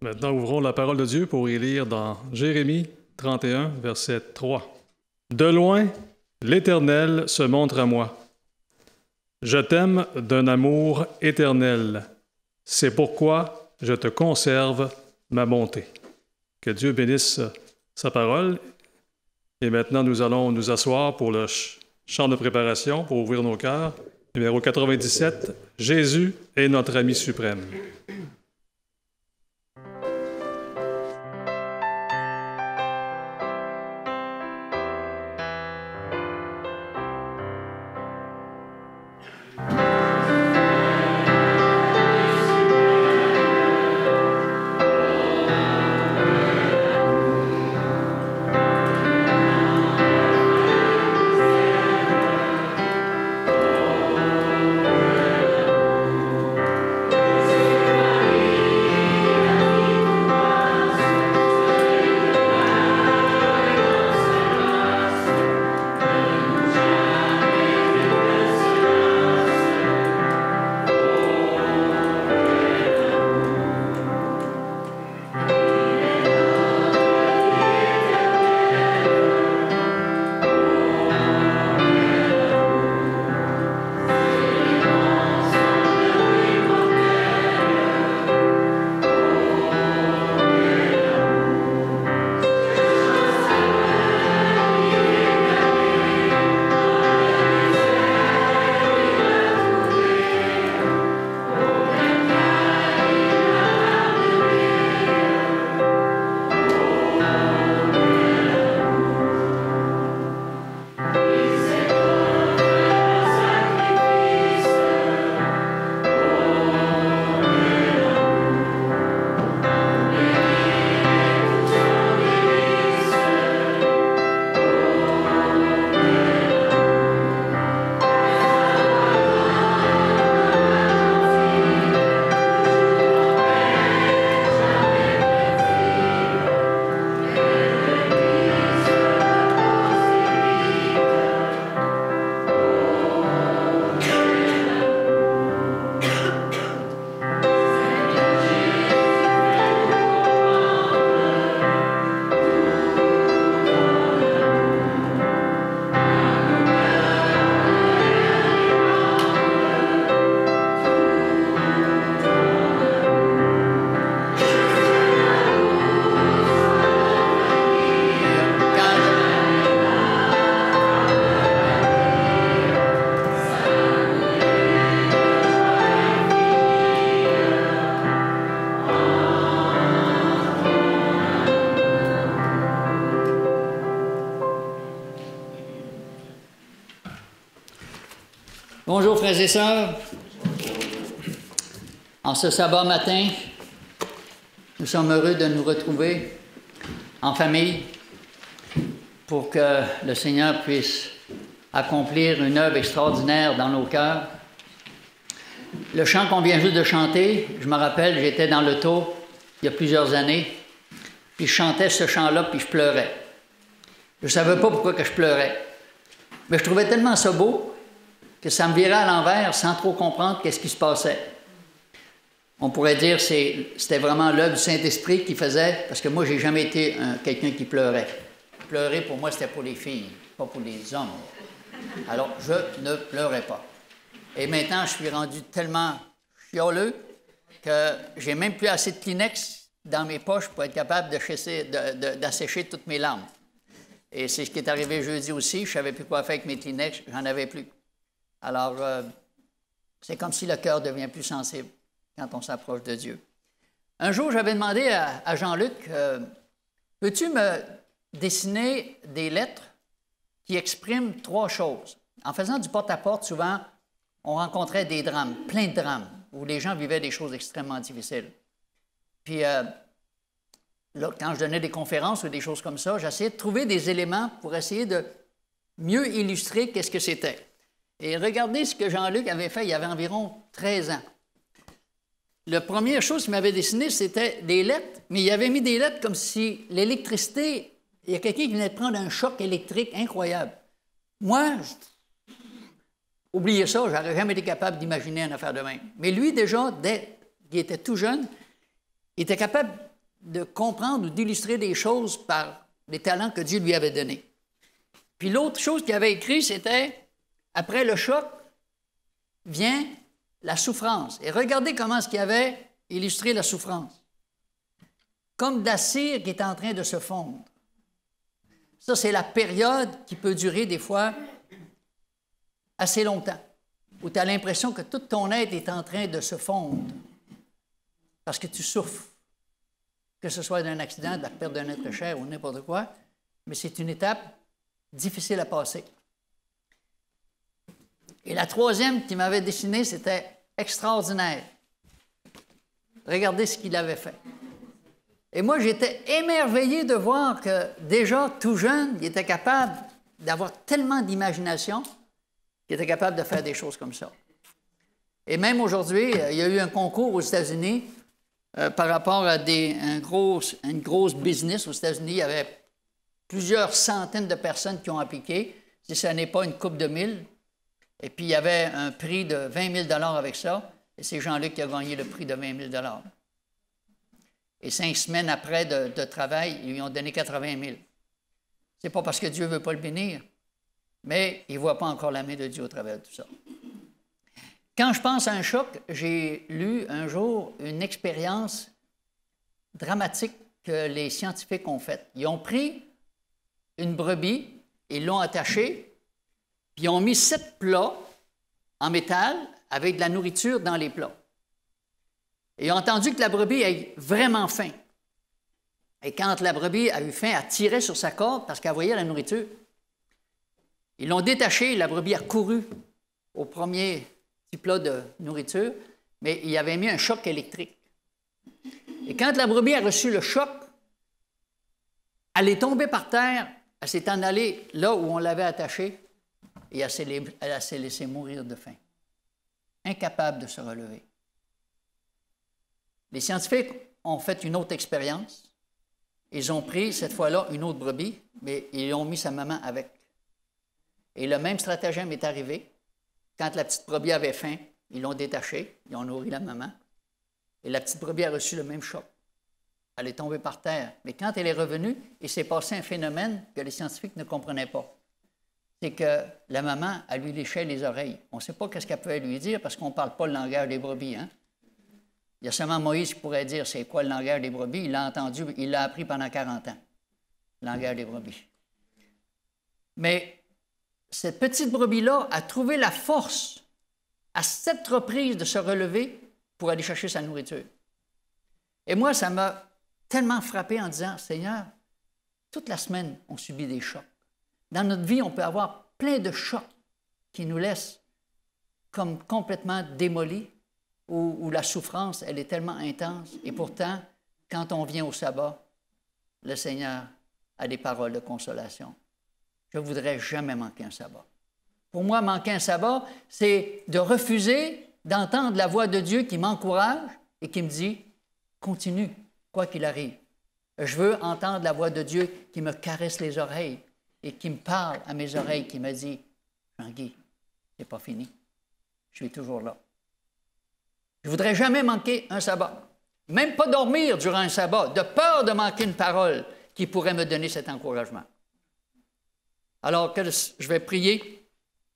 Maintenant, ouvrons la parole de Dieu pour y lire dans Jérémie 31, verset 3. « De loin, l'Éternel se montre à moi. Je t'aime d'un amour éternel. C'est pourquoi je te conserve ma bonté. » Que Dieu bénisse sa parole. Et maintenant, nous allons nous asseoir pour le chant de préparation, pour ouvrir nos cœurs. Numéro 97, « Jésus est notre ami suprême. » Bonjour frères et sœurs. En ce sabbat matin, nous sommes heureux de nous retrouver en famille pour que le Seigneur puisse accomplir une œuvre extraordinaire dans nos cœurs. Le chant qu'on vient juste de chanter, je me rappelle, j'étais dans l'auto il y a plusieurs années, puis je chantais ce chant-là, puis je pleurais. Je ne savais pas pourquoi que je pleurais, mais je trouvais tellement ça beau que ça me virait à l'envers sans trop comprendre qu'est-ce qui se passait. On pourrait dire que c'était vraiment l'œuvre du Saint-Esprit qui faisait, parce que moi, je n'ai jamais été quelqu'un qui pleurait. Pleurer, pour moi, c'était pour les filles, pas pour les hommes. Alors, je ne pleurais pas. Et maintenant, je suis rendu tellement chialeux que j'ai même plus assez de Kleenex dans mes poches pour être capable d'assécher toutes mes larmes. Et c'est ce qui est arrivé jeudi aussi. Je ne savais plus quoi faire avec mes Kleenex, j'en avais plus. Alors, c'est comme si le cœur devient plus sensible quand on s'approche de Dieu. Un jour, j'avais demandé à Jean-Luc, peux-tu me dessiner des lettres qui expriment 3 choses? En faisant du porte-à-porte, souvent, on rencontrait des drames, plein de drames, où les gens vivaient des choses extrêmement difficiles. Puis, là, quand je donnais des conférences ou des choses comme ça, j'essayais de trouver des éléments pour essayer de mieux illustrer qu'est-ce que c'était. Et regardez ce que Jean-Luc avait fait il y avait environ 13 ans. La première chose qu'il m'avait dessiné, c'était des lettres, mais il avait mis des lettres comme si l'électricité, il y a quelqu'un qui venait de prendre un choc électrique incroyable. Moi, oubliez ça, je n'aurais jamais été capable d'imaginer une affaire de même. Mais lui, déjà, dès qu'il était tout jeune, il était capable de comprendre ou d'illustrer des choses par les talents que Dieu lui avait donnés. Puis l'autre chose qu'il avait écrit, c'était « Après le choc vient la souffrance. » Et regardez comment est-ce qu'il avait illustré la souffrance. Comme de la cire qui est en train de se fondre. Ça, c'est la période qui peut durer des fois assez longtemps, où tu as l'impression que tout ton être est en train de se fondre parce que tu souffres, que ce soit d'un accident, de la perte d'un être cher ou n'importe quoi, mais c'est une étape difficile à passer. Et la troisième qui m'avait dessiné, c'était extraordinaire. Regardez ce qu'il avait fait. Et moi, j'étais émerveillé de voir que déjà, tout jeune, il était capable d'avoir tellement d'imagination qu'il était capable de faire des choses comme ça. Et même aujourd'hui, il y a eu un concours aux États-Unis par rapport à une grosse business aux États-Unis. Il y avait plusieurs centaines de personnes qui ont appliqué, si ce n'est pas une couple de mille. Et puis, il y avait un prix de 20 000 avec ça. Et c'est Jean-Luc qui a gagné le prix de 20 000 Et 5 semaines après de travail, ils lui ont donné 80 000. C'est pas parce que Dieu ne veut pas le bénir, mais il ne voit pas encore la main de Dieu au travers de tout ça. Quand je pense à un choc, j'ai lu un jour une expérience dramatique que les scientifiques ont faite. Ils ont pris une brebis, ils l'ont attachée, puis ils ont mis 7 plats en métal avec de la nourriture dans les plats. Et ils ont entendu que la brebis ait vraiment faim. Et quand la brebis a eu faim, elle tirait sur sa corde parce qu'elle voyait la nourriture. Ils l'ont détachée, la brebis a couru au premier petit plat de nourriture, mais il avait mis un choc électrique. Et quand la brebis a reçu le choc, elle est tombée par terre, elle s'est en allée là où on l'avait attachée et elle s'est laissée mourir de faim, incapable de se relever. Les scientifiques ont fait une autre expérience. Ils ont pris, cette fois-là, une autre brebis, mais ils ont mis sa maman avec. Et le même stratagème est arrivé. Quand la petite brebis avait faim, ils l'ont détachée, ils ont nourri la maman. Et la petite brebis a reçu le même choc. Elle est tombée par terre. Mais quand elle est revenue, il s'est passé un phénomène que les scientifiques ne comprenaient pas. C'est que la maman, elle lui léchait les oreilles. On ne sait pas ce qu'elle pouvait lui dire parce qu'on ne parle pas le langage des brebis, hein? Il y a seulement Moïse qui pourrait dire c'est quoi le langage des brebis. Il l'a entendu, il l'a appris pendant 40 ans, le langage des brebis. Mais cette petite brebis-là a trouvé la force à 7 reprises de se relever pour aller chercher sa nourriture. Et moi, ça m'a tellement frappé en disant, Seigneur, toute la semaine, on subit des chocs. Dans notre vie, on peut avoir plein de chocs qui nous laissent comme complètement démolis, où la souffrance, elle est tellement intense. Et pourtant, quand on vient au sabbat, le Seigneur a des paroles de consolation. Je ne voudrais jamais manquer un sabbat. Pour moi, manquer un sabbat, c'est de refuser d'entendre la voix de Dieu qui m'encourage et qui me dit « Continue, quoi qu'il arrive. » Je veux entendre la voix de Dieu qui me caresse les oreilles et qui me parle à mes oreilles, qui me dit « Jean-Guy, c'est pas fini. Je suis toujours là. » Je ne voudrais jamais manquer un sabbat. Même pas dormir durant un sabbat, de peur de manquer une parole qui pourrait me donner cet encouragement. Alors que je vais prier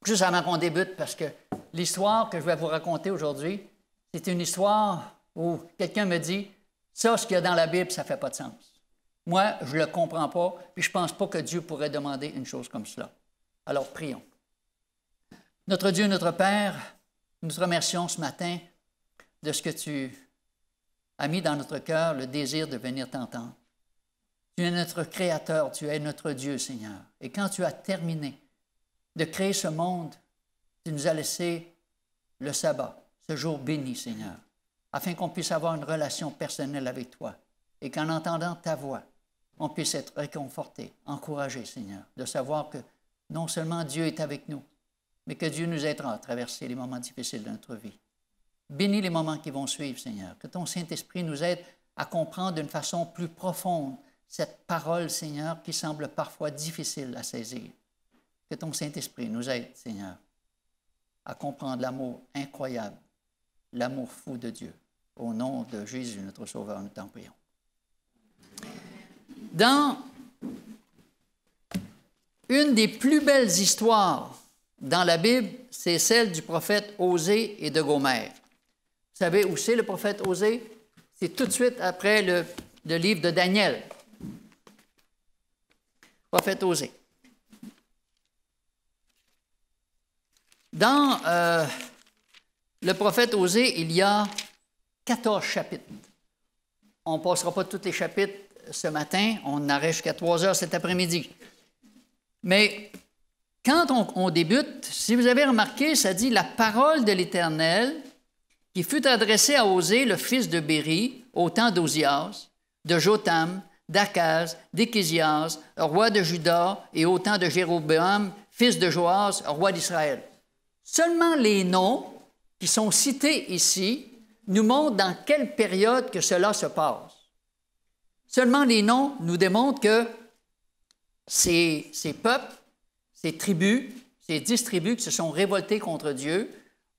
juste avant qu'on débute, parce que l'histoire que je vais vous raconter aujourd'hui, c'est une histoire où quelqu'un me dit « Ça, ce qu'il y a dans la Bible, ça ne fait pas de sens. » Moi, je ne le comprends pas, puis je ne pense pas que Dieu pourrait demander une chose comme cela. Alors, prions. Notre Dieu, notre Père, nous te remercions ce matin de ce que tu as mis dans notre cœur le désir de venir t'entendre. Tu es notre Créateur, tu es notre Dieu, Seigneur. Et quand tu as terminé de créer ce monde, tu nous as laissé le sabbat, ce jour béni, Seigneur, afin qu'on puisse avoir une relation personnelle avec toi et qu'en entendant ta voix, on puisse être réconforté, encouragé, Seigneur, de savoir que non seulement Dieu est avec nous, mais que Dieu nous aidera à traverser les moments difficiles de notre vie. Bénis les moments qui vont suivre, Seigneur. Que ton Saint-Esprit nous aide à comprendre d'une façon plus profonde cette parole, Seigneur, qui semble parfois difficile à saisir. Que ton Saint-Esprit nous aide, Seigneur, à comprendre l'amour incroyable, l'amour fou de Dieu. Au nom de Jésus, notre Sauveur, nous t'en prions. Dans une des plus belles histoires dans la Bible, c'est celle du prophète Osée et de Gomère. Vous savez où c'est le prophète Osée? C'est tout de suite après le livre de Daniel. Prophète Osée. Dans le prophète Osée, il y a 14 chapitres. On ne passera pas tous les chapitres ce matin, on arrête jusqu'à 3 heures cet après-midi. Mais quand on débute, si vous avez remarqué, ça dit « La parole de l'Éternel qui fut adressée à Osée, le fils de Béri, au temps d'Ozias, de Jotham, d'Akaz, d'Ékésias, roi de Juda, et au temps de Jéroboam, fils de Joas, roi d'Israël. » Seulement les noms qui sont cités ici nous montrent dans quelle période que cela se passe. Seulement les noms nous démontrent que ces peuples, ces tribus, ces 10 tribus qui se sont révoltées contre Dieu,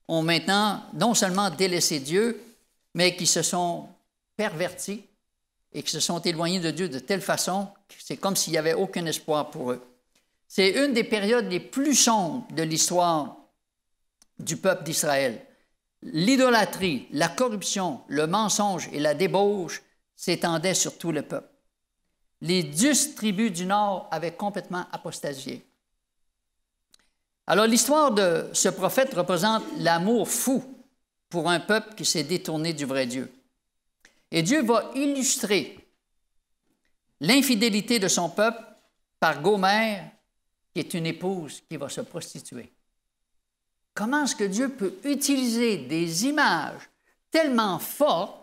ont maintenant non seulement délaissé Dieu, mais qui se sont pervertis et qui se sont éloignés de Dieu de telle façon que c'est comme s'il n'y avait aucun espoir pour eux. C'est une des périodes les plus sombres de l'histoire du peuple d'Israël. L'idolâtrie, la corruption, le mensonge et la débauche s'étendaient sur tout le peuple. Les 10 tribus du Nord avaient complètement apostasié. Alors, l'histoire de ce prophète représente l'amour fou pour un peuple qui s'est détourné du vrai Dieu. Et Dieu va illustrer l'infidélité de son peuple par Gomère, qui est une épouse qui va se prostituer. Comment est-ce que Dieu peut utiliser des images tellement fortes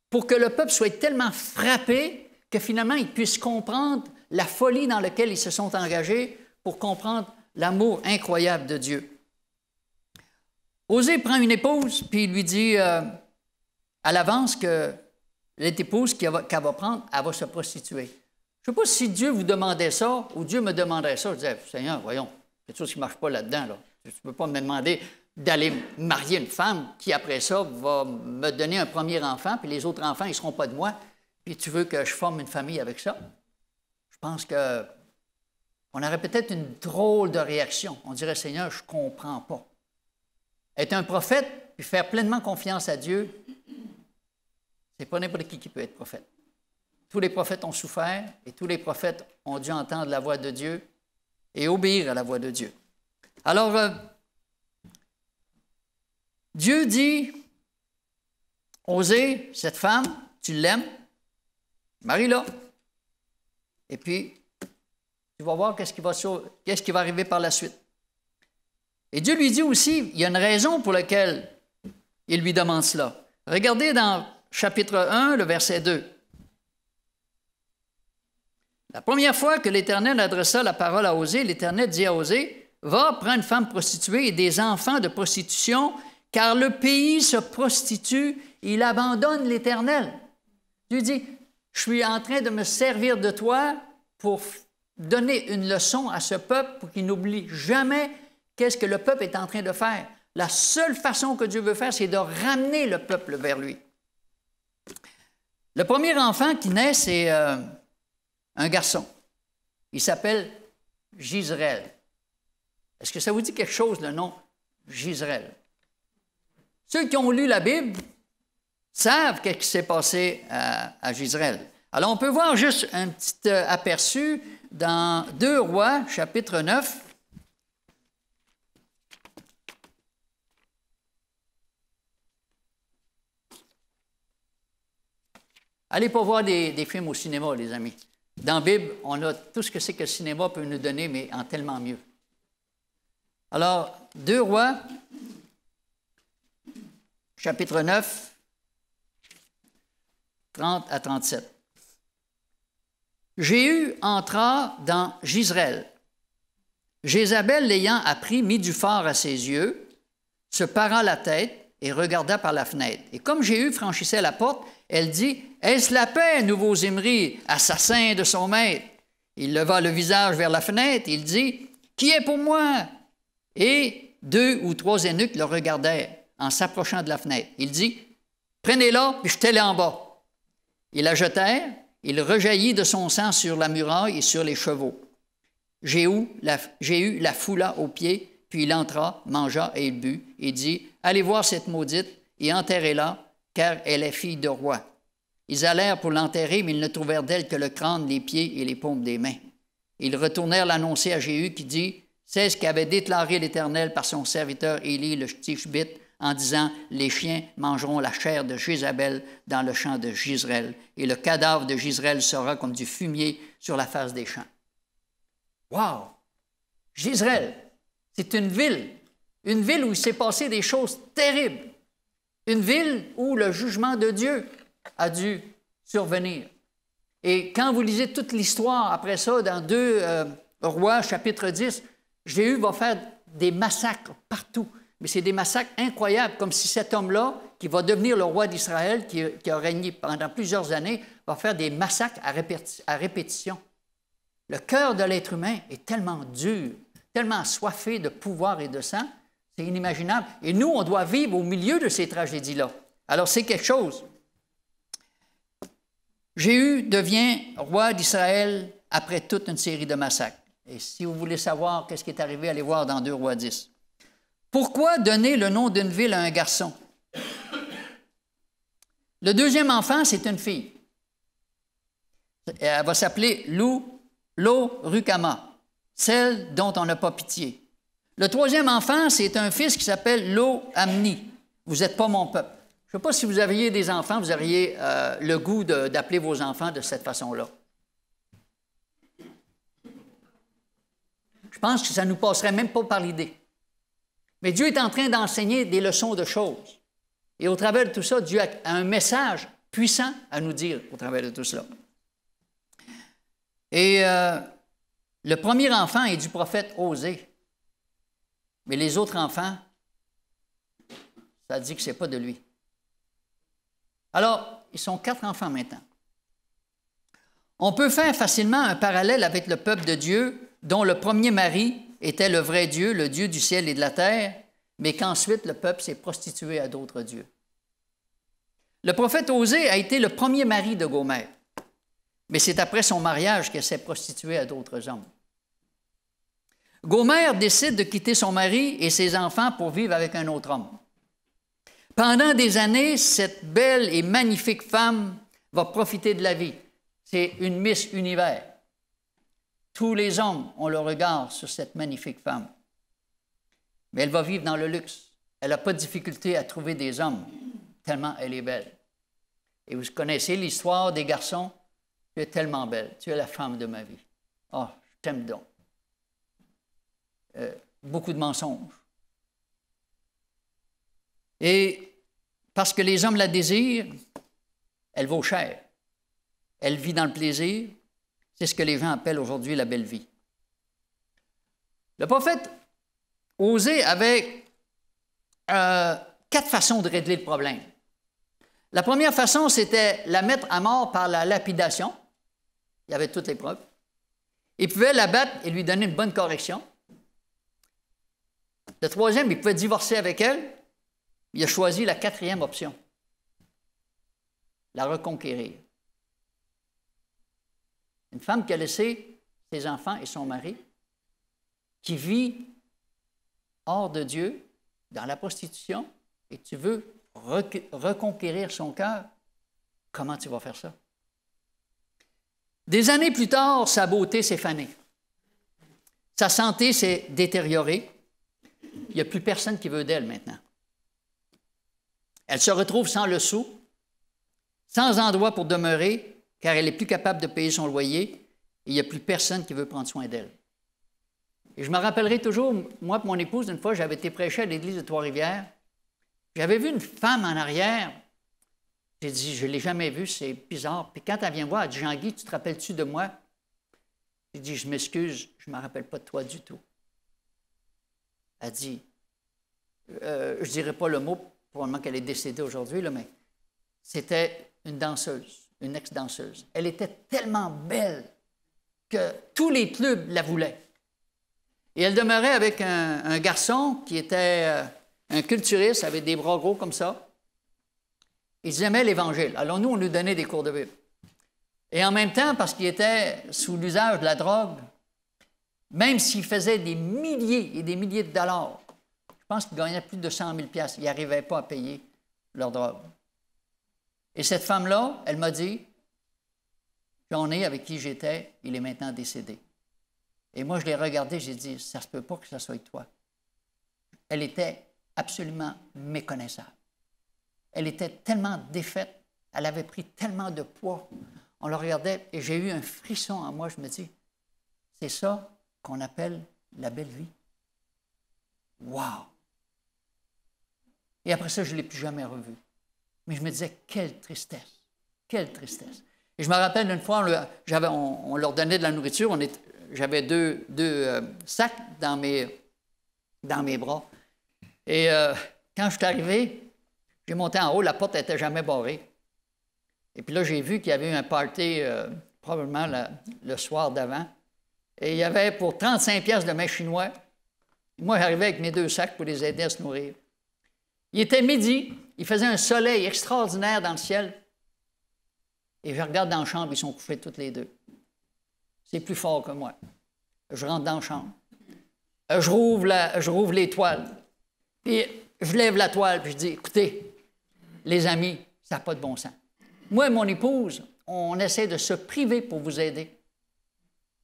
pour que le peuple soit tellement frappé que finalement il puisse comprendre la folie dans laquelle ils se sont engagés pour comprendre l'amour incroyable de Dieu. Osée prend une épouse, puis il lui dit à l'avance que l'épouse qu'elle va prendre, elle va se prostituer. Je ne sais pas si Dieu vous demandait ça ou Dieu me demanderait ça. Je disais, Seigneur, voyons, il y a quelque chose qui ne marche pas là-dedans. Là. Tu ne peux pas me demander d'aller marier une femme qui, après ça, va me donner un premier enfant, puis les autres enfants, ils ne seront pas de moi, puis tu veux que je forme une famille avec ça? Je pense qu'on aurait peut-être une drôle de réaction. On dirait, Seigneur, je ne comprends pas. Être un prophète, puis faire pleinement confiance à Dieu, c'est pas n'importe qui peut être prophète. Tous les prophètes ont souffert, et tous les prophètes ont dû entendre la voix de Dieu et obéir à la voix de Dieu. Alors, Dieu dit, Osée, cette femme, tu l'aimes, marie-la. Et puis, tu vas voir qu'est-ce qui va arriver par la suite. Et Dieu lui dit aussi, il y a une raison pour laquelle il lui demande cela. Regardez dans chapitre 1, le verset 2. La première fois que l'Éternel adressa la parole à Osée, l'Éternel dit à Osée, « Va, prends une femme prostituée et des enfants de prostitution, car le pays se prostitue, il abandonne l'Éternel. » Dieu dit, « Je suis en train de me servir de toi pour donner une leçon à ce peuple pour qu'il n'oublie jamais qu'est-ce que le peuple est en train de faire. La seule façon que Dieu veut faire, c'est de ramener le peuple vers lui. » Le premier enfant qui naît, c'est un garçon. Il s'appelle Gisraël. Est-ce que ça vous dit quelque chose, le nom Gisraël? Ceux qui ont lu la Bible savent ce qui s'est passé à Gisraël. Alors, on peut voir juste un petit aperçu dans 2 Rois, chapitre 9. Allez pas voir des films au cinéma, les amis. Dans la Bible, on a tout ce que c'est que le cinéma peut nous donner, mais en tellement mieux. Alors, 2 Rois, chapitre 9, 30 à 37. Jéhu entra dans Gisraël. Jézabel, l'ayant appris, mit du fard à ses yeux, se para la tête et regarda par la fenêtre. Et comme Jéhu franchissait la porte, elle dit, « Est-ce la paix, nouveau Zimri, assassin de son maître? » Il leva le visage vers la fenêtre, il dit, « Qui est pour moi? » Et 2 ou 3 eunuques le regardèrent en s'approchant de la fenêtre. Il dit, « Prenez-la, puis jetez-la en bas. » Ils la jetèrent, Il rejaillit de son sang sur la muraille et sur les chevaux. Jéhu la foula aux pieds, puis il entra, mangea et il but, et dit, « Allez voir cette maudite et enterrez-la, car elle est fille de roi. » Ils allèrent pour l'enterrer, mais ils ne trouvèrent d'elle que le crâne, les pieds et les paumes des mains. Ils retournèrent l'annoncer à Jéhu qui dit, « C'est ce qu'avait déclaré l'Éternel par son serviteur Élie le Tishbite, en disant, « Les chiens mangeront la chair de Jézabel dans le champ de Jizreel, et le cadavre de Jizreel sera comme du fumier sur la face des champs. » Wow! Jizreel, c'est une ville où il s'est passé des choses terribles, une ville où le jugement de Dieu a dû survenir. Et quand vous lisez toute l'histoire après ça, dans 2 Rois, chapitre 10, Jéhu va faire des massacres partout. Mais c'est des massacres incroyables, comme si cet homme-là, qui va devenir le roi d'Israël, qui a régné pendant plusieurs années, va faire des massacres à répétition. Le cœur de l'être humain est tellement dur, tellement assoiffé de pouvoir et de sang, c'est inimaginable. Et nous, on doit vivre au milieu de ces tragédies-là. Alors, c'est quelque chose. Jéhu devient roi d'Israël après toute une série de massacres. Et si vous voulez savoir qu'est-ce qui est arrivé, allez voir dans 2 Rois 10. Pourquoi donner le nom d'une ville à un garçon? Le deuxième enfant, c'est une fille. Elle va s'appeler Lo-Rukama, celle dont on n'a pas pitié. Le troisième enfant, c'est un fils qui s'appelle Lo-Amni. Vous n'êtes pas mon peuple. Je ne sais pas si vous aviez des enfants, vous auriez le goût d'appeler vos enfants de cette façon-là. Je pense que ça ne nous passerait même pas par l'idée. Mais Dieu est en train d'enseigner des leçons de choses. Et au travers de tout ça, Dieu a un message puissant à nous dire au travers de tout cela. Et le premier enfant est du prophète Osée. Mais les autres enfants, ça dit que ce n'est pas de lui. Alors, ils sont 4 enfants maintenant. On peut faire facilement un parallèle avec le peuple de Dieu, dont le premier mari était le vrai Dieu, le Dieu du ciel et de la terre, mais qu'ensuite le peuple s'est prostitué à d'autres dieux. Le prophète Osée a été le premier mari de Gomère, mais c'est après son mariage qu'elle s'est prostituée à d'autres hommes. Gomère décide de quitter son mari et ses enfants pour vivre avec un autre homme. Pendant des années, cette belle et magnifique femme va profiter de la vie. C'est une Miss Univers. Tous les hommes ont le regard sur cette magnifique femme. Mais elle va vivre dans le luxe. Elle n'a pas de difficulté à trouver des hommes, tellement elle est belle. Et vous connaissez l'histoire des garçons. Tu es tellement belle, tu es la femme de ma vie. Oh, je t'aime donc. Beaucoup de mensonges. Et parce que les hommes la désirent, elle vaut cher. Elle vit dans le plaisir. C'est ce que les gens appellent aujourd'hui la belle vie. Le prophète Osée avait 4 façons de régler le problème. La première façon, c'était la mettre à mort par la lapidation. Il y avait toutes les preuves. Il pouvait la battre et lui donner une bonne correction. Le troisième, il pouvait divorcer avec elle. Il a choisi la 4e option, la reconquérir. Une femme qui a laissé ses enfants et son mari, qui vit hors de Dieu, dans la prostitution, et tu veux reconquérir son cœur, comment tu vas faire ça? Des années plus tard, sa beauté s'est fanée. Sa santé s'est détériorée. Il n'y a plus personne qui veut d'elle maintenant. Elle se retrouve sans le sou, sans endroit pour demeurer, car elle n'est plus capable de payer son loyer et il n'y a plus personne qui veut prendre soin d'elle. Et je me rappellerai toujours, moi et mon épouse, une fois, j'avais été prêcher à l'église de Trois-Rivières. J'avais vu une femme en arrière. J'ai dit, je ne l'ai jamais vue, c'est bizarre. Puis quand elle vient me voir, elle dit, Jean-Guy, tu te rappelles-tu de moi? J'ai dit, je m'excuse, je ne me rappelle pas de toi du tout. Elle dit, je ne dirai pas le mot, probablement qu'elle est décédée aujourd'hui, là, mais c'était une danseuse, une ex-danseuse. Elle était tellement belle que tous les clubs la voulaient. Et elle demeurait avec un garçon qui était un culturiste, avec des bras gros comme ça. Ils aimaient l'Évangile. Alors nous, on nous donnait des cours de Bible. Et en même temps, parce qu'il était sous l'usage de la drogue, même s'il faisait des milliers et des milliers de dollars, je pense qu'il gagnait plus de 100 000 $, ils n'arrivaient pas à payer leur drogue. Et cette femme-là, elle m'a dit, John, avec qui j'étais, il est maintenant décédé. Et moi, je l'ai regardé, j'ai dit, ça ne se peut pas que ça soit toi. Elle était absolument méconnaissable. Elle était tellement défaite, elle avait pris tellement de poids. On la regardait et j'ai eu un frisson en moi. Je me dis, c'est ça qu'on appelle la belle vie. Wow! Et après ça, je ne l'ai plus jamais revue. Mais je me disais, quelle tristesse! Quelle tristesse! Et je me rappelle une fois, on leur donnait de la nourriture. J'avais deux sacs dans mes bras. Et quand je suis arrivé, j'ai monté en haut, la porte n'était jamais barrée. Et puis là, j'ai vu qu'il y avait eu un party, probablement le soir d'avant. Et il y avait pour 35 $ de mets chinois. Moi, j'arrivais avec mes 2 sacs pour les aider à se nourrir. Il était midi, il faisait un soleil extraordinaire dans le ciel. Et je regarde dans la chambre, ils sont couchés tous les deux. C'est plus fort que moi. Je rentre dans la chambre. Je rouvre les toiles. Puis je lève la toile, puis je dis, écoutez, les amis, ça n'a pas de bon sens. Moi et mon épouse, on essaie de se priver pour vous aider.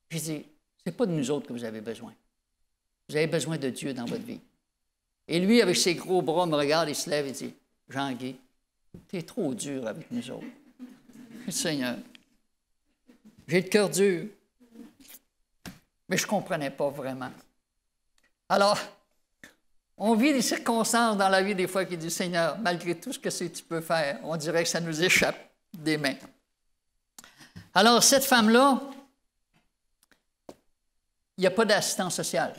Je dis, ce n'est pas de nous autres que vous avez besoin. Vous avez besoin de Dieu dans votre vie. Et lui, avec ses gros bras, me regarde, il se lève et dit, Jean-Guy, tu es trop dur avec nous autres. Seigneur, j'ai le cœur dur, mais je ne comprenais pas vraiment. Alors, on vit des circonstances dans la vie des fois qui disent, Seigneur, malgré tout ce que tu peux faire, on dirait que ça nous échappe des mains. Alors, cette femme-là, il n'y a pas d'assistance sociale.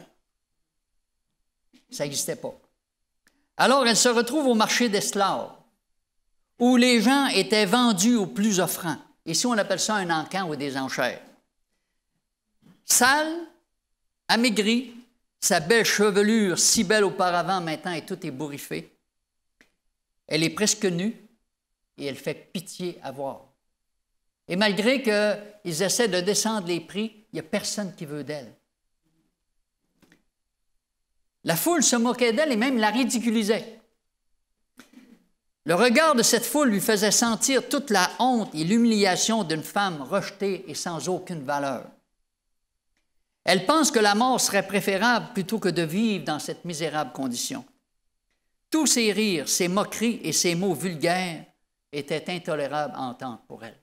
Ça n'existait pas. Alors, elle se retrouve au marché d'esclaves, où les gens étaient vendus aux plus offrants. Ici, on appelle ça un encan ou des enchères. Sale, amaigrie, sa belle chevelure, si belle auparavant, maintenant est toute ébouriffée. Elle est presque nue et elle fait pitié à voir. Et malgré qu'ils essaient de descendre les prix, il n'y a personne qui veut d'elle. La foule se moquait d'elle et même la ridiculisait. Le regard de cette foule lui faisait sentir toute la honte et l'humiliation d'une femme rejetée et sans aucune valeur. Elle pense que la mort serait préférable plutôt que de vivre dans cette misérable condition. Tous ces rires, ces moqueries et ces mots vulgaires étaient intolérables à entendre pour elle.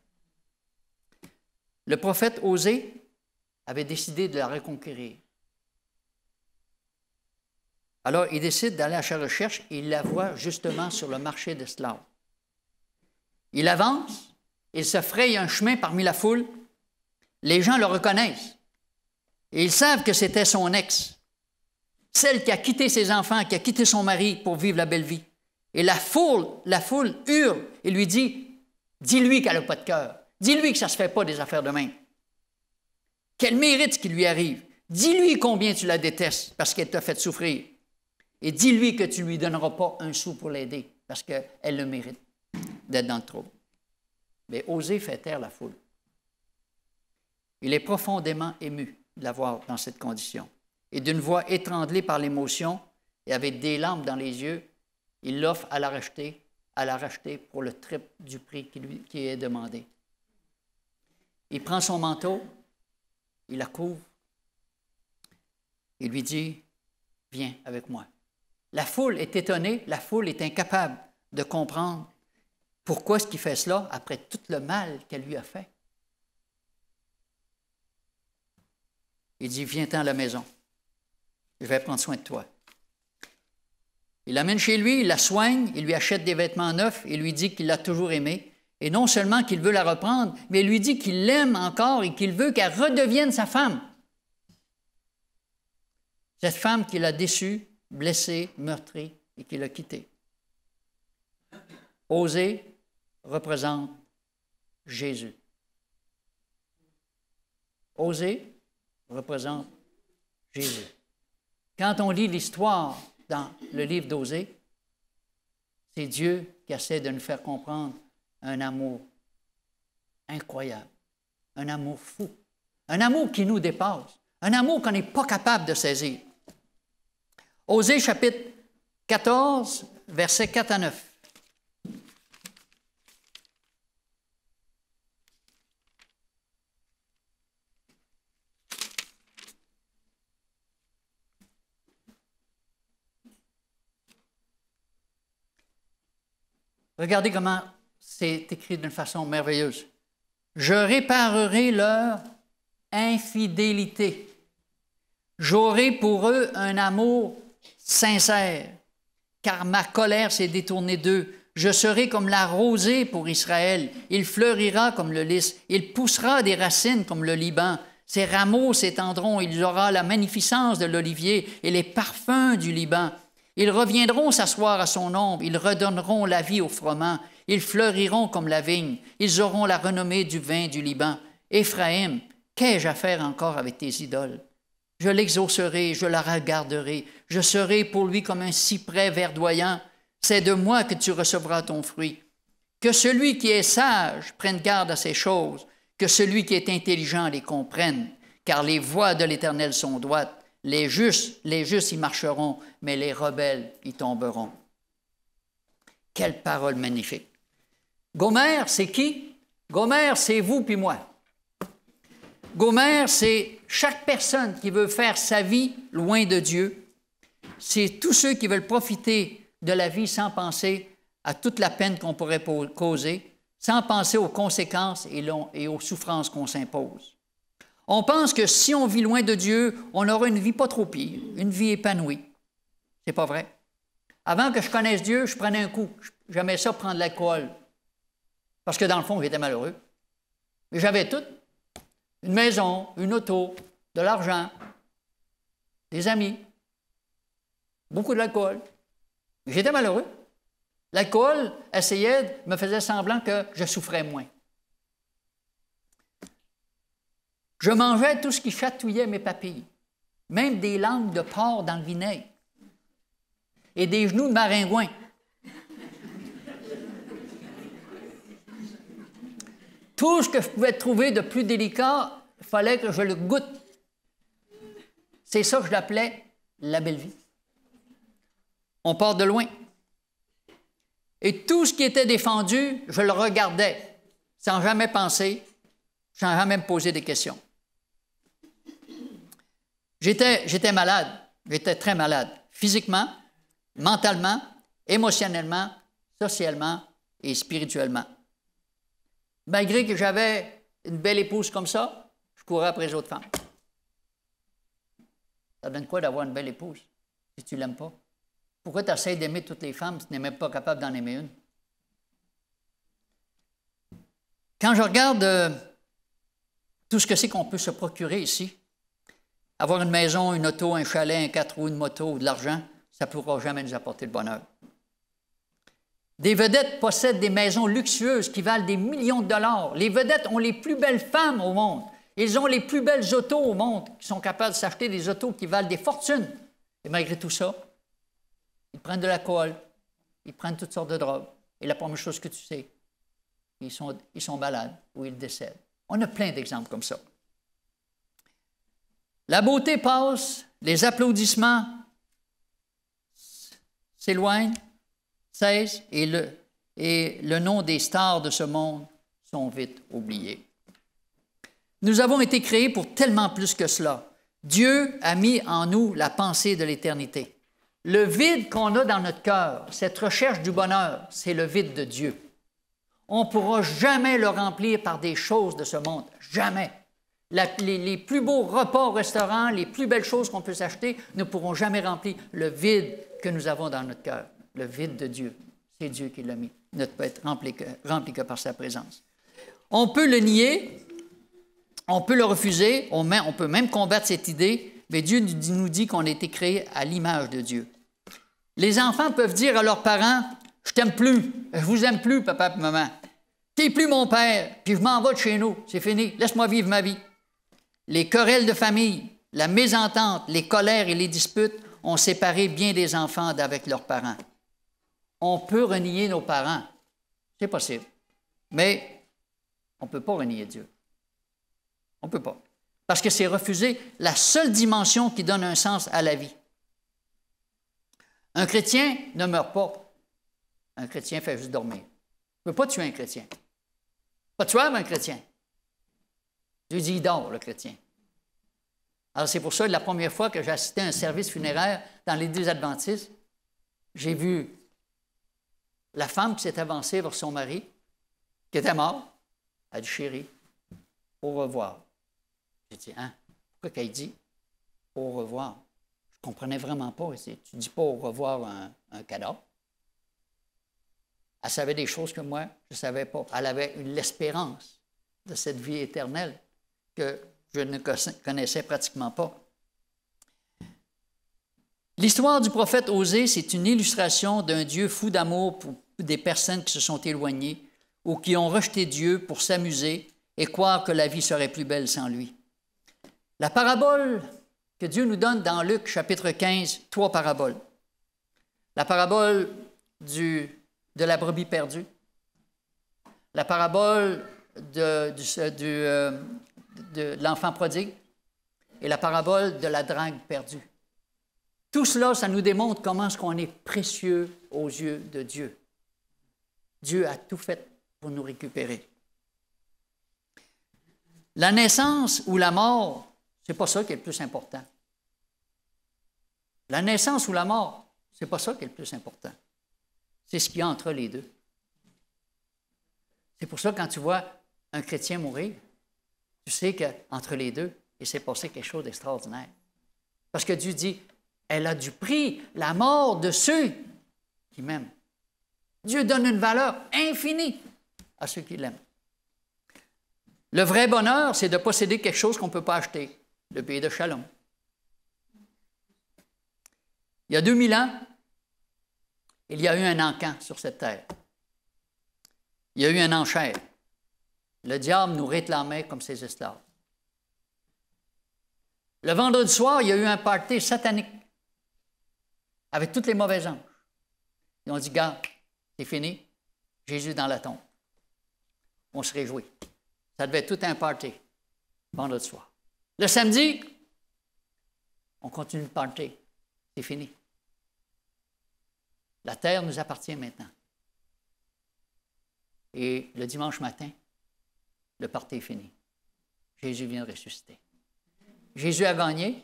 Le prophète Osée avait décidé de la reconquérir. Alors, il décide d'aller à sa recherche et il la voit justement sur le marché d'esclaves. Il avance, il se fraye un chemin parmi la foule. Les gens le reconnaissent et ils savent que c'était son ex, celle qui a quitté ses enfants, qui a quitté son mari pour vivre la belle vie. Et la foule hurle et lui dit, dis-lui qu'elle n'a pas de cœur, dis-lui que ça ne se fait pas des affaires de même. Quel mérite ce qui lui arrive. Dis-lui combien tu la détestes parce qu'elle t'a fait souffrir. Et dis-lui que tu ne lui donneras pas un sou pour l'aider, parce qu'elle le mérite d'être dans le trouble. Mais Osée fait taire la foule. Il est profondément ému de la voir dans cette condition. Et d'une voix étranglée par l'émotion et avec des larmes dans les yeux, il l'offre à la racheter pour le triple du prix qui est demandé. Il prend son manteau, il la couvre, il lui dit, viens avec moi. La foule est étonnée, la foule est incapable de comprendre pourquoi est-ce qu'il fait cela après tout le mal qu'elle lui a fait. Il dit, viens-t'en à la maison, je vais prendre soin de toi. Il l'amène chez lui, il la soigne, il lui achète des vêtements neufs, il lui dit qu'il l'a toujours aimée, et non seulement qu'il veut la reprendre, mais il lui dit qu'il l'aime encore et qu'il veut qu'elle redevienne sa femme. Cette femme qui l'a déçue, blessé, meurtri et qui l'a quitté. Osée représente Jésus. Osée représente Jésus. Quand on lit l'histoire dans le livre d'Osée, c'est Dieu qui essaie de nous faire comprendre un amour incroyable, un amour fou, un amour qui nous dépasse, un amour qu'on n'est pas capable de saisir. Osée chapitre 14, versets 4 à 9. Regardez comment c'est écrit d'une façon merveilleuse. Je réparerai leur infidélité. J'aurai pour eux un amour sincère, car ma colère s'est détournée d'eux. Je serai comme la rosée pour Israël. Il fleurira comme le lys. Il poussera des racines comme le Liban. Ses rameaux s'étendront. Il aura la magnificence de l'olivier et les parfums du Liban. Ils reviendront s'asseoir à son ombre, ils redonneront la vie au froment, ils fleuriront comme la vigne, ils auront la renommée du vin du Liban. Éphraïm, qu'ai-je à faire encore avec tes idoles? Je l'exaucerai, je la regarderai, je serai pour lui comme un cyprès verdoyant. C'est de moi que tu recevras ton fruit. Que celui qui est sage prenne garde à ces choses, que celui qui est intelligent les comprenne, car les voies de l'Éternel sont droites. Les justes y marcheront, mais les rebelles y tomberont. Quelle parole magnifique. Gomère, c'est qui? Gomère, c'est vous puis moi. Gomère, c'est chaque personne qui veut faire sa vie loin de Dieu. C'est tous ceux qui veulent profiter de la vie sans penser à toute la peine qu'on pourrait causer, sans penser aux conséquences et aux souffrances qu'on s'impose. On pense que si on vit loin de Dieu, on aura une vie pas trop pire, une vie épanouie. C'est pas vrai. Avant que je connaisse Dieu, je prenais un coup. J'aimais ça prendre l'alcool. Parce que dans le fond, j'étais malheureux. Mais j'avais tout. Une maison, une auto, de l'argent, des amis, beaucoup de l'alcool. J'étais malheureux. L'alcool me faisait semblant que je souffrais moins. Je mangeais tout ce qui chatouillait mes papilles, même des langues de porc dans le vinaigre et des genoux de maringouin. Tout ce que je pouvais trouver de plus délicat, il fallait que je le goûte. C'est ça que je l'appelais la belle vie. On part de loin. Et tout ce qui était défendu, je le regardais, sans jamais penser, sans jamais me poser des questions. J'étais malade, j'étais très malade, physiquement, mentalement, émotionnellement, socialement et spirituellement. Malgré que j'avais une belle épouse comme ça, je courais après les autres femmes. Ça donne quoi d'avoir une belle épouse si tu ne l'aimes pas? Pourquoi tu essaies d'aimer toutes les femmes si tu n'es même pas capable d'en aimer une? Quand je regarde tout ce que c'est qu'on peut se procurer ici, avoir une maison, une auto, un chalet, un 4 roues, une moto ou de l'argent, ça ne pourra jamais nous apporter le bonheur. Des vedettes possèdent des maisons luxueuses qui valent des millions de dollars. Les vedettes ont les plus belles femmes au monde. Ils ont les plus belles autos au monde, qui sont capables de s'acheter des autos qui valent des fortunes. Et malgré tout ça, ils prennent de l'alcool, ils prennent toutes sortes de drogues. Et la première chose que tu sais, ils sont malades ou ils décèdent. On a plein d'exemples comme ça. La beauté passe, les applaudissements s'éloignent, cessent et le nom des stars de ce monde sont vite oubliés. Nous avons été créés pour tellement plus que cela. Dieu a mis en nous la pensée de l'éternité. Le vide qu'on a dans notre cœur, cette recherche du bonheur, c'est le vide de Dieu. On ne pourra jamais le remplir par des choses de ce monde. Jamais. Les plus beaux repas au restaurant, les plus belles choses qu'on peut s'acheter ne pourront jamais remplir le vide que nous avons dans notre cœur. Le vide de Dieu. C'est Dieu qui l'a mis. Il ne peut être rempli que par sa présence. On peut le nier, on peut le refuser, on peut même combattre cette idée, mais Dieu nous dit qu'on a été créé à l'image de Dieu. Les enfants peuvent dire à leurs parents, « Je t'aime plus, je vous aime plus, papa et maman. Tu n'es plus mon père, puis je m'en vais de chez nous, c'est fini, laisse-moi vivre ma vie. » Les querelles de famille, la mésentente, les colères et les disputes ont séparé bien des enfants d'avec leurs parents. On peut renier nos parents, c'est possible, mais on ne peut pas renier Dieu. On ne peut pas. Parce que c'est refuser la seule dimension qui donne un sens à la vie. Un chrétien ne meurt pas. Un chrétien fait juste dormir. On ne peut pas tuer un chrétien. Pas tuer un chrétien. Dieu dit, il dort, le chrétien. Alors, c'est pour ça que la première fois que j'ai assisté à un service funéraire dans l'Église adventiste, j'ai vu la femme qui s'est avancée vers son mari, qui était mort. Elle a dit, chérie, au revoir. J'ai dit, hein? Pourquoi qu'elle dit au revoir? Je ne comprenais vraiment pas. Tu ne dis pas au revoir à un cadavre. Elle savait des choses que moi, je ne savais pas. Elle avait l'espérance de cette vie éternelle que je ne connaissais pratiquement pas. L'histoire du prophète Osée, c'est une illustration d'un Dieu fou d'amour pour des personnes qui se sont éloignées ou qui ont rejeté Dieu pour s'amuser et croire que la vie serait plus belle sans lui. La parabole que Dieu nous donne dans Luc, chapitre 15, 3 paraboles. La parabole de la brebis perdue, la parabole de l'enfant prodigue et la parabole de la drague perdue. Tout cela, ça nous démontre comment est-ce qu'on est précieux aux yeux de Dieu. Dieu a tout fait pour nous récupérer. La naissance ou la mort, c'est pas ça qui est le plus important. La naissance ou la mort, c'est pas ça qui est le plus important. C'est ce qu'il y a entre les deux. C'est pour ça que quand tu vois un chrétien mourir, tu sais qu'entre les deux, il s'est passé quelque chose d'extraordinaire. Parce que Dieu dit, elle a du prix, la mort de ceux qui m'aiment. Dieu donne une valeur infinie à ceux qui l'aiment. Le vrai bonheur, c'est de posséder quelque chose qu'on ne peut pas acheter, le pays de Shalom. Il y a 2000 ans, il y a eu un encan sur cette terre. Il y a eu une enchère. Le diable nous réclamait comme ses esclaves. Le vendredi soir, il y a eu un party satanique avec toutes les mauvais anges. Ils ont dit, gars, c'est fini, Jésus dans la tombe. On se réjouit. Ça devait être tout un party, vendredi soir. Le samedi, on continue le party. C'est fini. La terre nous appartient maintenant. Et le dimanche matin, le party est fini. Jésus vient de ressusciter. Jésus a gagné.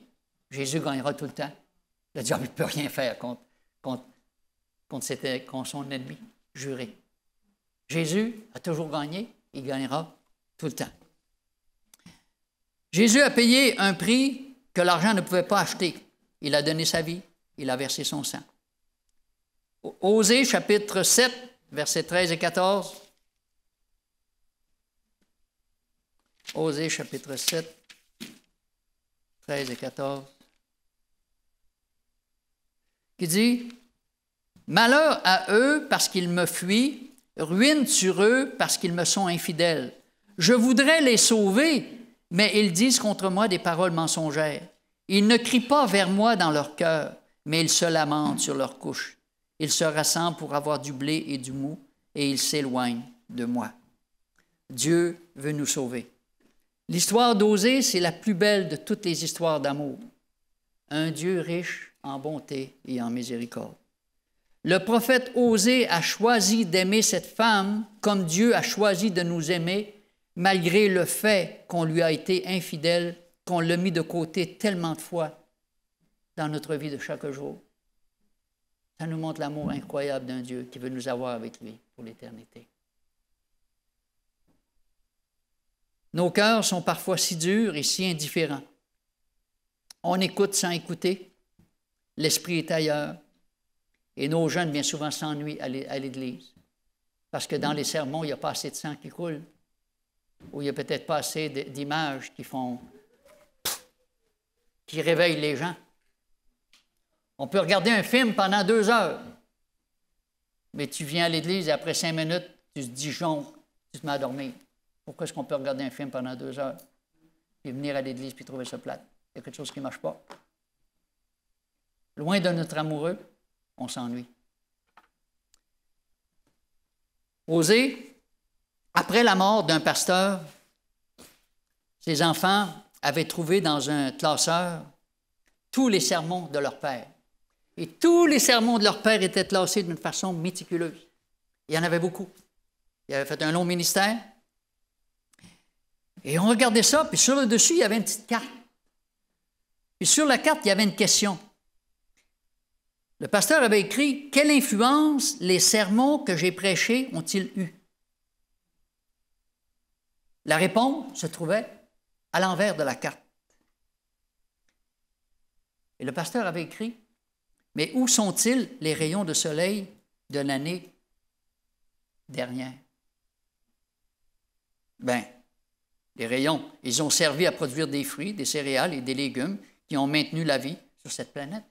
Jésus gagnera tout le temps. Le diable ne peut rien faire contre son ennemi juré. Jésus a toujours gagné. Il gagnera tout le temps. Jésus a payé un prix que l'argent ne pouvait pas acheter. Il a donné sa vie. Il a versé son sang. Osée, chapitre 7, versets 13 et 14. Osée, chapitre 7, 13 et 14. Qui dit, « Malheur à eux parce qu'ils me fuient, ruine sur eux parce qu'ils me sont infidèles. Je voudrais les sauver, mais ils disent contre moi des paroles mensongères. Ils ne crient pas vers moi dans leur cœur, mais ils se lamentent sur leur couche. Ils se rassemblent pour avoir du blé et du mou, et ils s'éloignent de moi. » Dieu veut nous sauver. L'histoire d'Osée, c'est la plus belle de toutes les histoires d'amour. Un Dieu riche en bonté et en miséricorde. Le prophète Osée a choisi d'aimer cette femme comme Dieu a choisi de nous aimer, malgré le fait qu'on lui a été infidèle, qu'on l'a mis de côté tellement de fois dans notre vie de chaque jour. Ça nous montre l'amour incroyable d'un Dieu qui veut nous avoir avec lui pour l'éternité. Nos cœurs sont parfois si durs et si indifférents. On écoute sans écouter. L'esprit est ailleurs. Et nos jeunes, bien souvent, s'ennuient à l'Église. Parce que dans les sermons, il n'y a pas assez de sang qui coule. Ou il n'y a peut-être pas assez d'images qui réveillent les gens. On peut regarder un film pendant 2 heures. Mais tu viens à l'Église et après 5 minutes, tu te disjonctes, tu te mets à dormir. Pourquoi est-ce qu'on peut regarder un film pendant 2 heures et venir à l'Église puis trouver ça plate? Il y a quelque chose qui ne marche pas. Loin de notre amoureux, on s'ennuie. Osée, après la mort d'un pasteur, Ces enfants avaient trouvé dans un classeur tous les sermons de leur père. Et tous les sermons de leur père étaient classés d'une façon méticuleuse. Il y en avait beaucoup. Ils avaient fait un long ministère. Et on regardait ça, puis sur le dessus, il y avait une petite carte. Puis sur la carte, il y avait une question. Le pasteur avait écrit « Quelle influence les sermons que j'ai prêchés ont-ils eu? » La réponse se trouvait à l'envers de la carte. Et le pasteur avait écrit « Mais où sont-ils les rayons de soleil de l'année dernière? » Bien, les rayons, ils ont servi à produire des fruits, des céréales et des légumes qui ont maintenu la vie sur cette planète.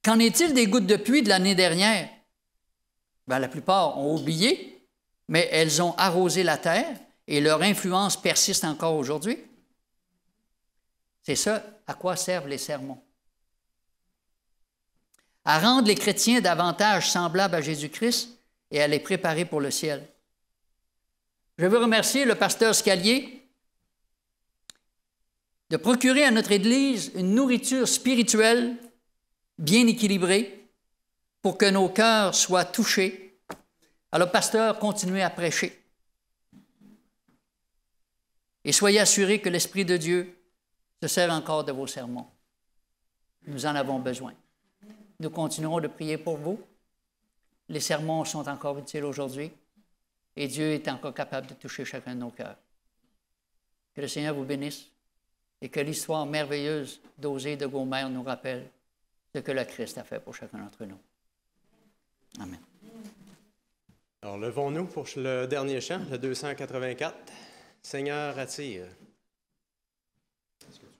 Qu'en est-il des gouttes de pluie de l'année dernière? Bien, la plupart ont oublié, mais elles ont arrosé la terre et leur influence persiste encore aujourd'hui. C'est ça à quoi servent les sermons. À rendre les chrétiens davantage semblables à Jésus-Christ et à les préparer pour le ciel. Je veux remercier le pasteur Scalier de procurer à notre Église une nourriture spirituelle bien équilibrée pour que nos cœurs soient touchés. Alors, pasteur, continuez à prêcher. Et soyez assurés que l'Esprit de Dieu se sert encore de vos sermons. Nous en avons besoin. Nous continuerons de prier pour vous. Les sermons sont encore utiles aujourd'hui et Dieu est encore capable de toucher chacun de nos cœurs. Que le Seigneur vous bénisse et que l'histoire merveilleuse d'Osée de Gomère nous rappelle ce que le Christ a fait pour chacun d'entre nous. Amen. Alors, levons-nous pour le dernier chant, le 284. Seigneur, attire. Seigneur,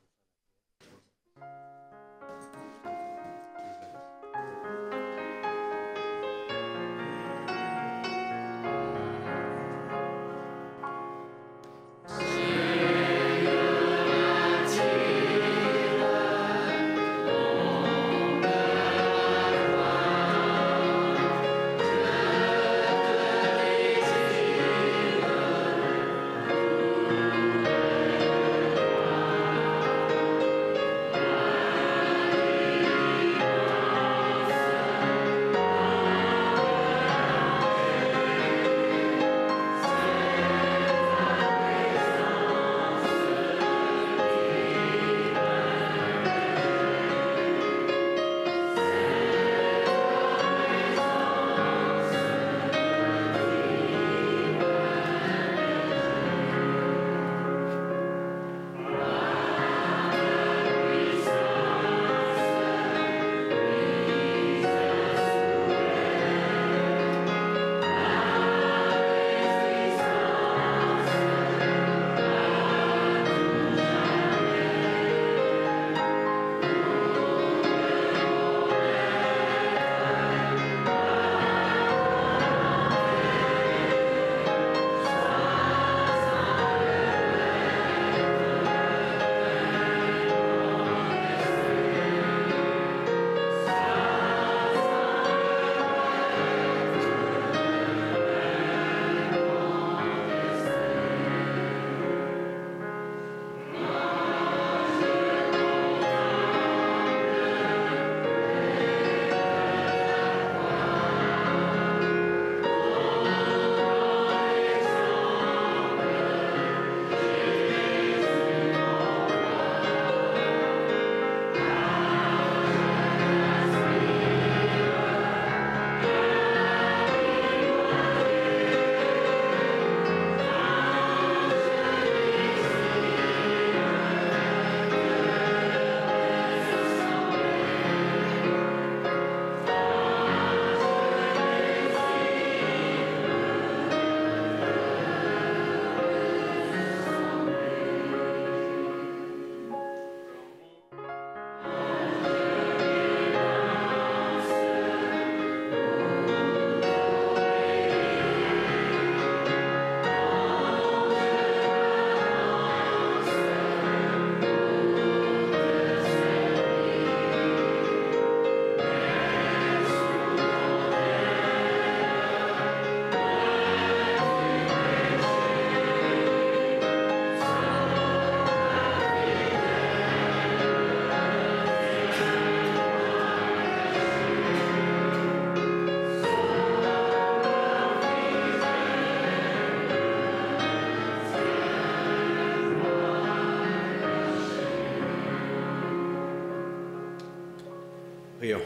Prions.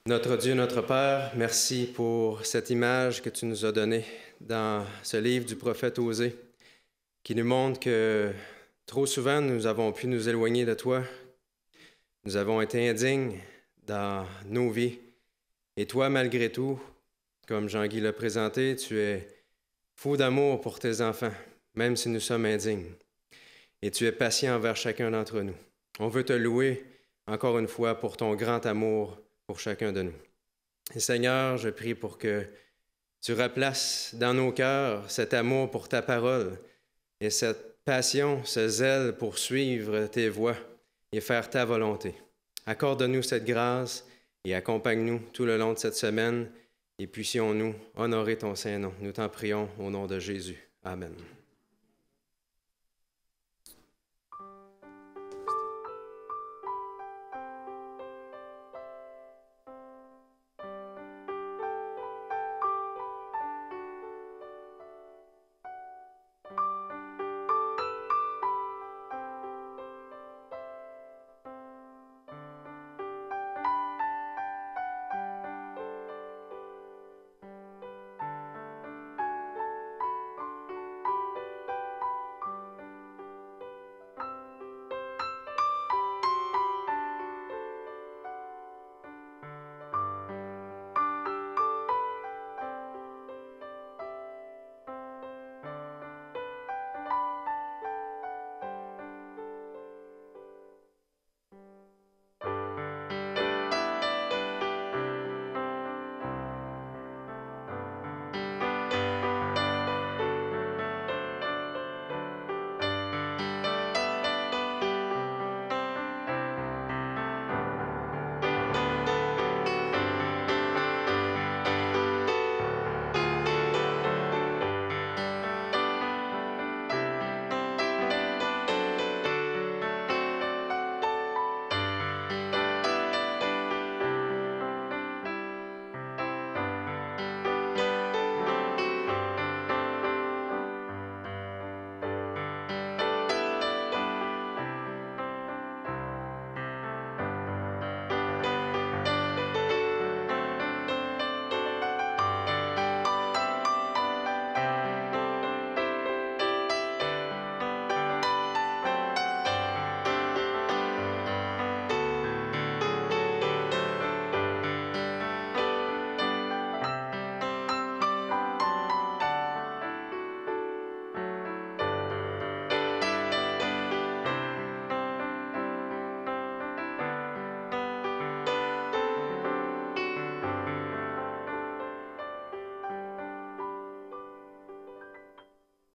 Notre Dieu, notre Père, merci pour cette image que tu nous as donnée dans ce livre du prophète Osée, qui nous montre que trop souvent nous avons pu nous éloigner de toi. Nous avons été indignes dans nos vies. Et toi, malgré tout, comme Jean-Guy l'a présenté, tu es fou d'amour pour tes enfants, même si nous sommes indignes. Et tu es patient envers chacun d'entre nous. On veut te louer encore une fois pour ton grand amour pour chacun de nous. Et Seigneur, je prie pour que tu replaces dans nos cœurs cet amour pour ta parole et cette passion, ce zèle pour suivre tes voies et faire ta volonté. Accorde-nous cette grâce et accompagne-nous tout le long de cette semaine et puissions-nous honorer ton Saint-Nom. Nous t'en prions au nom de Jésus. Amen.